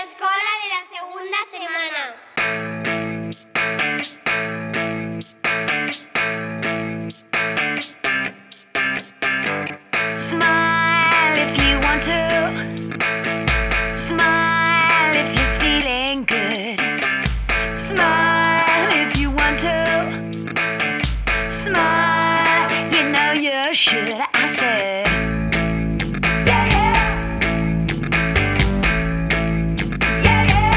escola de la segunda semana. Smile if you want to. Smile if you're feeling good. Smile if you want to. Smile, you know you should. I said, yeah, yeah. Yeah, yeah.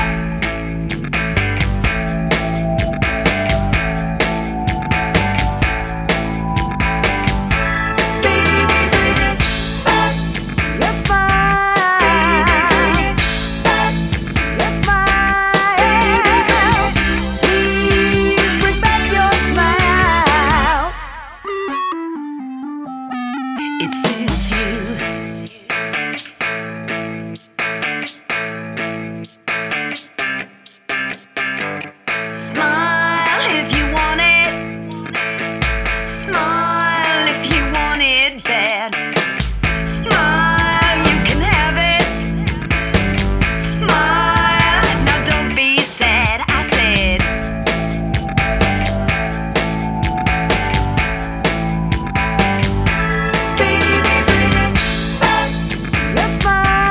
Let's smile. Let's smile. Please bring back your smile. It suits you. Smile if you want it. Smile if you want it bad. Smile, you can have it. Smile, now don't be sad. I said, let's smile.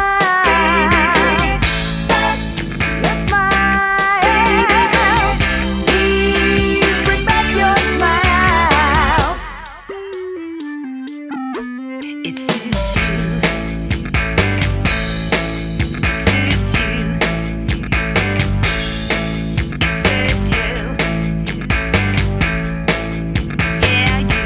Let's smile. Please bring back your smile. It suits you. Suits you. It suits you. Yeah, you.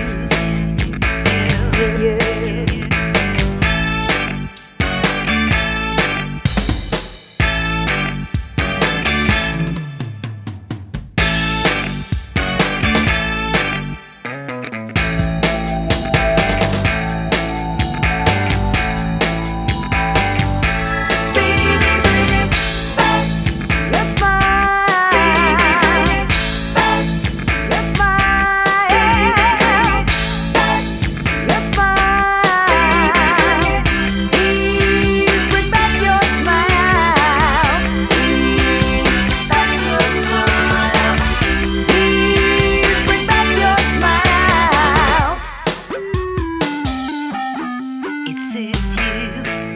Let's smile. Let's smile. Let's smile. Please bring back your smile. Please back your smile. Please bring back your smile. It suits you.